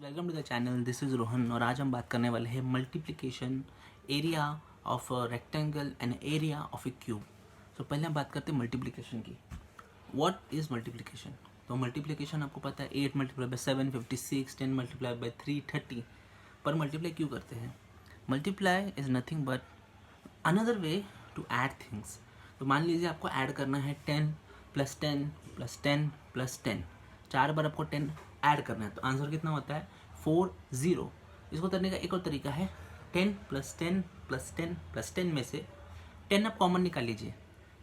Welcome to the channel. This is Rohan और आज हम बात करने वाले हैं multiplication area of a rectangle and area of a cube. तो पहले हम बात करते हैं मल्टीप्लिकेशन की। What is multiplication? तो मल्टीप्लिकेशन आपको पता है 8 मल्टीप्लाई बाई 7 56, 10 मल्टीप्लाई बाई 3 30। पर मल्टीप्लाई क्यों करते हैं? Multiply is nothing but another way to add things. तो मान लीजिए आपको ऐड करना है 10 प्लस 10 प्लस 10 प्लस 10, 4 बार आपको 10 ऐड करना है। तो आंसर कितना होता है 40। इसको करने का एक और तरीका है 10 प्लस 10 प्लस 10 प्लस 10 में से 10 आप कॉमन निकाल लीजिए।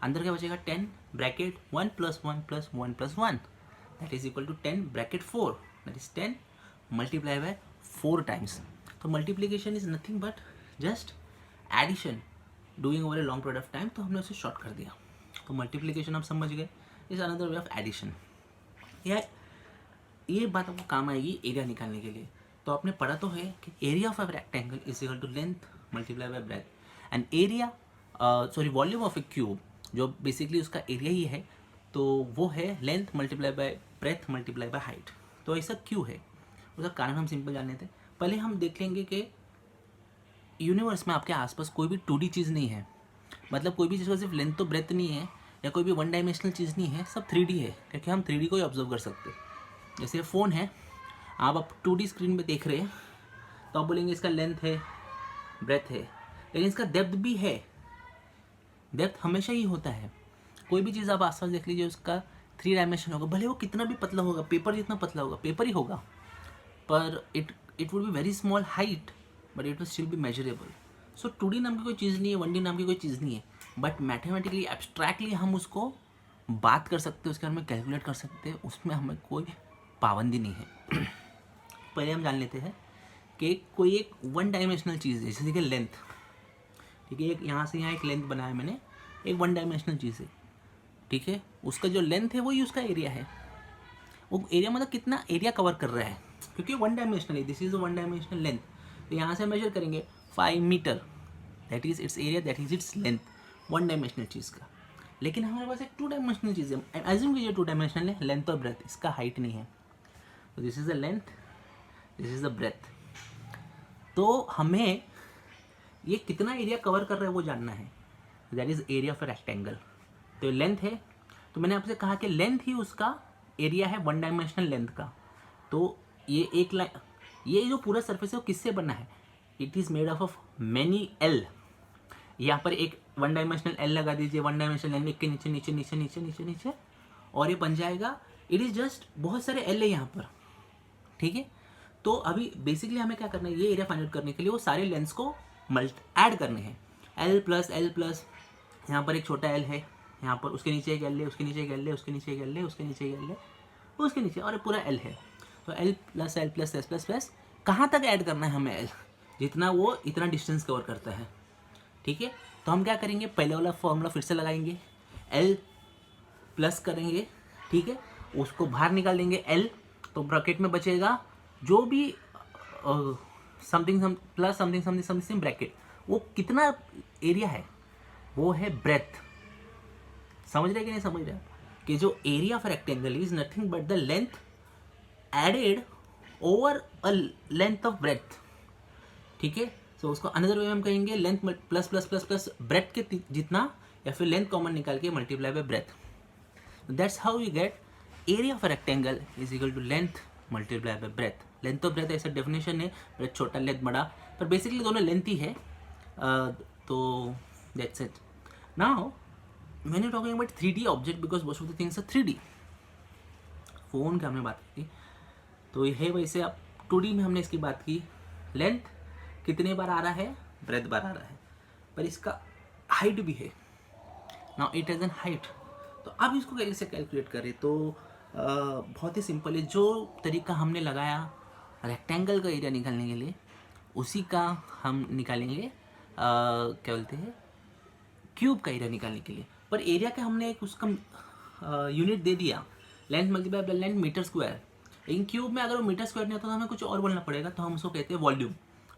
अंदर क्या बचेगा 10 bracket 1 plus 1 plus 1 plus 1 that is equal to 10 bracket 4 that is 10 multiply by 4 times. तो multiplication is nothing but just addition doing over a long period of time. तो हमने उसे शॉर्ट कर दिया। तो मल्टीप्लीकेशन आप समझ गए is another way of addition. ये बात आपको काम आएगी एरिया निकालने के लिए। तो आपने पढ़ा तो है कि area of a rectangle is equal to length multiply by breadth and area volume of a cube जो बेसिकली उसका एरिया ही है, तो वो है length multiply by breadth multiply by height. तो ऐसा क्यों है उसका कारण हम सिंपल जान लेते हैं। पहले हम देख लेंगे कि यूनिवर्स में आपके आसपास कोई भी 2D चीज़ नहीं है। मतलब कोई भी चीज़ का सिर्फ लेंथ तो ब्रेथ नहीं है या कोई भी 1 डायमेंशनल चीज़ नहीं है, सब 3D है। क्योंकि हम 3D को ही ऑब्जर्व कर सकते हैं। जैसे फ़ोन है, आप 2D स्क्रीन पे देख रहे हैं तो आप बोलेंगे इसका लेंथ है ब्रेथ है, लेकिन इसका डेप्थ भी है। डेप्थ हमेशा ही होता है। कोई भी चीज़ आप आसपास देख लीजिए उसका 3 डायमेंशन होगा, भले वो कितना भी पतला होगा, पेपर जितना पतला होगा पेपर ही होगा, पर it would be very small height but it will still be measurable. So 2D नाम की कोई चीज़ नहीं है, 1D नाम की कोई चीज़ नहीं है, बट मैथमेटिकली एब्स्ट्रैक्टली हम उसको बात कर सकते हैं, उसके बारे में कैलकुलेट कर सकते हैं, उसमें हमें कोई पाबंदी नहीं है। पहले हम जान लेते हैं कि कोई एक 1 डायमेंशनल चीज़ है, जैसे कि लेंथ। ठीक है, एक यहाँ से यहाँ एक लेंथ बनाया मैंने, एक 1 डायमेंशनल चीज़ है। ठीक है, उसका जो लेंथ है वही उसका एरिया है। वो एरिया मतलब कितना एरिया कवर कर रहा है, क्योंकि 1 डायमेंशनल है, दिस इज 1 डायमेंशनल लेंथ। तो यहाँ से मेजर करेंगे 5 metre, that is its area, that is its length 1 dimensional चीज़ का। लेकिन हमारे पास एक 2 डायमेंशनल चीज़ है, एज्यूम कीजिए 2 डायमेंशनल है, लेंथ और ब्रेथ, इसका हाइट नहीं है। तो this is the length, this is the breadth. तो हमें ये कितना एरिया कवर कर रहा है वो जानना है, that is area of a rectangle. तो लेंथ है, तो मैंने आपसे कहा कि लेंथ ही उसका एरिया है 1 डायमेंशनल लेंथ का। तो ये एक लाइन, ये जो पूरा सरफेस है वो किससे बना है? It is made of many L. यहाँ पर एक 1 डायमेंशनल एल लगा दीजिए, 1 डायमेंशनल एल के नीचे नीचे नीचे नीचे नीचे नीचे, और ये बन जाएगा, इट इज जस्ट बहुत सारे एल है यहाँ पर। ठीक है, तो अभी बेसिकली हमें क्या करना है, ये एरिया फाइंड आउट करने के लिए वो सारे लेंस को ऐड करने हैं। एल प्लस यहाँ पर एक छोटा एल है, यहाँ पर उसके नीचे एक एल है, उसके नीचे एक एल है, उसके नीचे एक एल है, उसके नीचे एक एल है, उसके नीचे, और पूरा एल है। तो L plus S plus plus कहाँ तक ऐड करना है हमें? एल जितना वो इतना डिस्टेंस कवर करता है। ठीक है, तो हम क्या करेंगे, पहले वाला फॉर्मूला फिर से लगाएंगे, एल प्लस करेंगे, ठीक है, उसको बाहर निकाल देंगे एल, तो ब्रैकेट में बचेगा जो भी something plus something something something bracket, वो कितना एरिया है, वो है ब्रेथ। समझ रहे कि नहीं समझ रहे कि जो area of rectangle is nothing but the length added over a length of breadth. ठीक है, सो उसको अनदर वे में हम कहेंगे length plus plus plus plus breadth के जितना, या फिर लेंथ कॉमन निकाल के multiply by breadth. That's how you get area of rectangle is equal to length multiply by breadth. Length और ब्रेथ ऐसा डेफिनेशन है, ब्रेथ छोटा लेंथ बड़ा, पर बेसिकली दोनों लेंथ ही है। तो that's it. Now when you talking about 3D object, because most of the things are 3D। Phone की हमने बात की, तो ये है वैसे अब 2D में हमने इसकी बात की, लेंथ कितने बार आ रहा है, ब्रेथ बार आ रहा है, पर इसका हाइट भी है। Now it has an height. तो अब इसको कैसे कैलकुलेट करें? तो बहुत ही सिंपल है। जो तरीका हमने लगाया रेक्टेंगल का एरिया निकालने के लिए, उसी का हम निकालेंगे क्या बोलते हैं, क्यूब का एरिया निकालने के लिए। पर एरिया का हमने एक उसका यूनिट दे दिया, length multiply by length metre square. लेकिन क्यूब में अगर वो मीटर स्क्वायर नहीं होता तो हमें कुछ और बोलना पड़ेगा, तो हम उसको कहते हैं वॉल्यूम।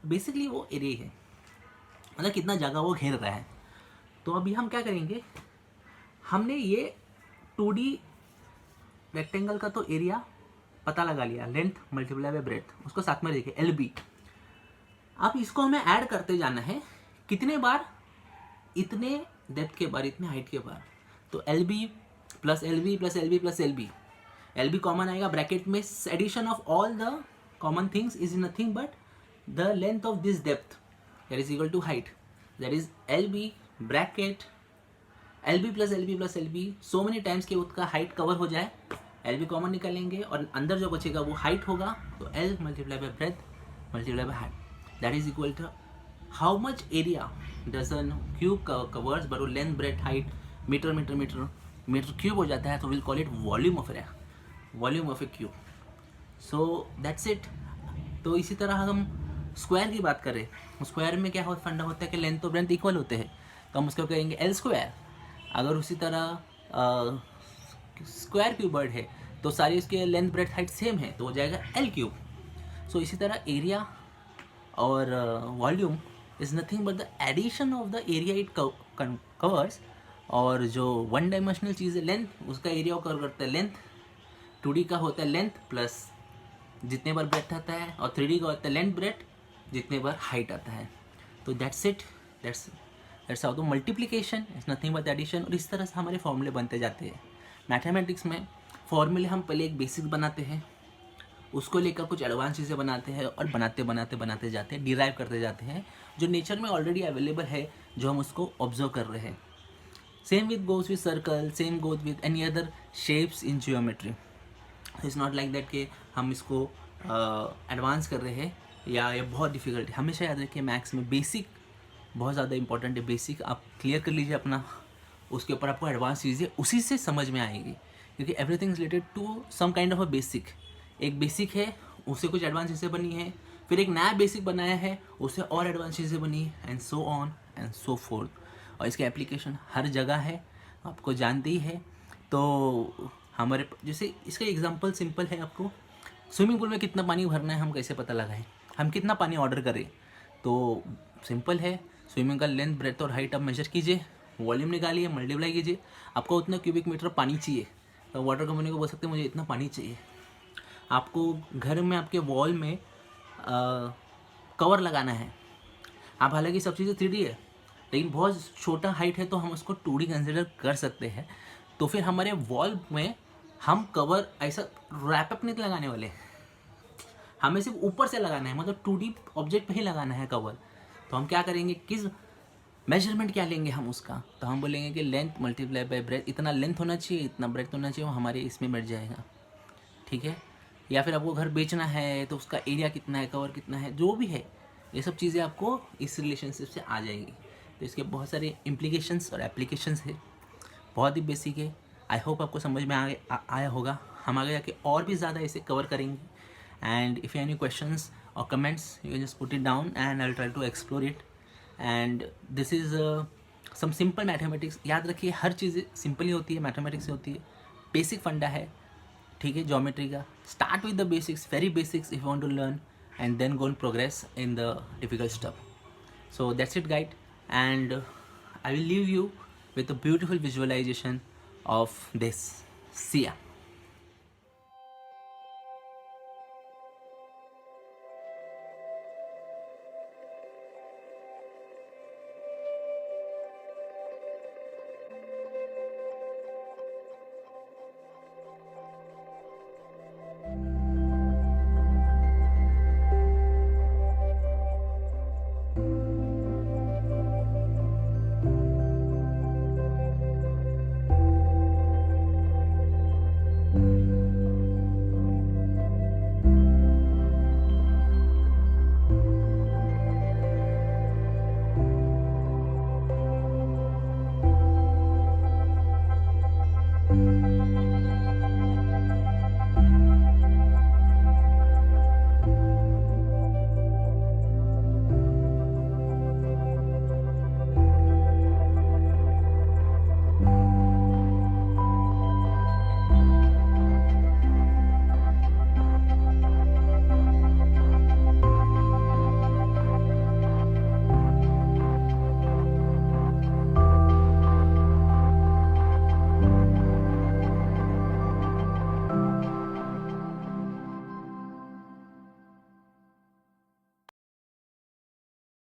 बेसिकली वो एरिया है, मतलब कितना जगह वो घेर रहा है। तो अभी हम क्या करेंगे, हमने ये 2D रेक्टेंगल का तो एरिया पता लगा लिया, लेंथ मल्टीप्लाई बाय ब्रेथ, उसको साथ में देखिए LB। अब इसको हमें ऐड करते जाना है, कितने बार, इतने डेप्थ के बार, इतने हाइट के बार। तो LB plus LB plus LB plus LB, LB common आएगा ब्रैकेट में, addition of all the common things is nothing but the length of this depth that is equal to height, that is LB bracket LB plus LB plus LB so many times के उसका height cover हो जाए, LB common निकालेंगे और अंदर जो बचेगा वो हाइट होगा, तो L multiply by breadth multiply by height, that is equal to how much area does a cube covers, but length breadth height metre metre metre metre cube हो जाता है, तो will call it volume of a cube. So that's it. तो इसी तरह हम square की बात करें, स्क्वायर में क्या फंडा होता है कि लेंथ और ब्रेथ इक्वल होते हैं, तो हम उसको कहेंगे L स्क्वायर। अगर उसी तरह स्क्वायर क्यूबर्ड है तो सारी उसके लेंथ ब्रेथ हाइट सेम है, तो हो जाएगा L क्यूब। सो इसी तरह एरिया और volume is nothing but the addition of the area it covers, और जो वन डायमेंशनल चीज़ है लेंथ, उसका एरिया कवर करता है लेंथ, 2D का होता है लेंथ प्लस जितने बार ब्रेथ आता है, और 3D का होता है लेंथ ब्रेथ जितने बार हाइट आता है। तो that's it, that's how the multiplication is nothing but addition. और इस तरह से हमारे फॉर्मूले बनते जाते हैं। मैथमेटिक्स में फॉर्मूले हम पहले एक बेसिक बनाते हैं, उसको लेकर कुछ एडवांस चीज़ें बनाते हैं, और बनाते जाते हैं, डिराइव करते जाते हैं, जो नेचर में ऑलरेडी अवेलेबल है, जो हम उसको ऑब्जर्व कर रहे हैं। Same with goes with circle, same goes with any other shapes in geometry. It's not like that कि हम इसको एडवांस कर रहे हैं या ये बहुत डिफिकल्ट है। हमेशा याद रखिए मैथ्स में बेसिक बहुत ज़्यादा इंपॉर्टेंट है। बेसिक आप क्लियर कर लीजिए अपना, उसके ऊपर आपको एडवांस चीज़ें उसी से समझ में आएगी, क्योंकि everything is related to some kind of a basic. एक बेसिक है, उससे कुछ एडवांस चीज़ें बनी है, फिर एक नया बेसिक बनाया है, उससे और एडवांस चीज़ें बनी, and so on and so fourth. और इसके एप्लीकेशन हर जगह है, आपको जानते ही है। तो हमारे जैसे इसका एग्जांपल सिंपल है, आपको स्विमिंग पूल में कितना पानी भरना है हम कैसे पता लगाएं, हम कितना पानी ऑर्डर करें, तो सिंपल है, स्विमिंग का लेंथ ब्रेथ और हाइट आप मेजर कीजिए, वॉल्यूम निकालिए, मल्टीप्लाई कीजिए, आपको उतना क्यूबिक मीटर पानी चाहिए, तो वाटर कंपनी को बोल सकते हैं मुझे इतना पानी चाहिए। आपको घर में आपके वॉल में कवर लगाना है, आप हालांकि सब चीज़ें 3D है, लेकिन बहुत छोटा हाइट है तो हम उसको 2D कंसिडर कर सकते हैं। तो फिर हमारे वॉल में हम कवर ऐसा रैपअप नहीं लगाने वाले, हमें सिर्फ ऊपर से लगाना है, मतलब 2D ऑब्जेक्ट पे ही लगाना है कवर। तो हम क्या करेंगे, किस मेजरमेंट क्या लेंगे हम उसका, तो हम बोलेंगे कि लेंथ मल्टीप्लाई बाय ब्रेथ, इतना लेंथ होना चाहिए, इतना ब्रेथ होना चाहिए, वो हमारे इसमें बैठ जाएगा, ठीक है। या फिर आपको घर बेचना है तो उसका एरिया कितना है, कवर कितना है, जो भी है, ये सब चीज़ें आपको इस रिलेशनशिप से आ जाएगी। तो इसके बहुत सारे इम्प्लीकेशंस और एप्लीकेशंस है, बहुत ही बेसिक है। आई होप आपको समझ में आया होगा। हम आगे जाके और भी ज़्यादा इसे कवर करेंगे। And if you any questions और comments you can just put it down and I will try to explore it. And this is some simple mathematics. याद रखिए हर चीज़ सिंपल ही होती है, मैथमेटिक्स से होती है, बेसिक फंडा है, ठीक है, ज्योमेट्री का। Start with the basics, very basics if you want to learn, and then go and progress in the difficult stuff. So that's it, guys, and I will leave you with a beautiful visualization of this. See ya.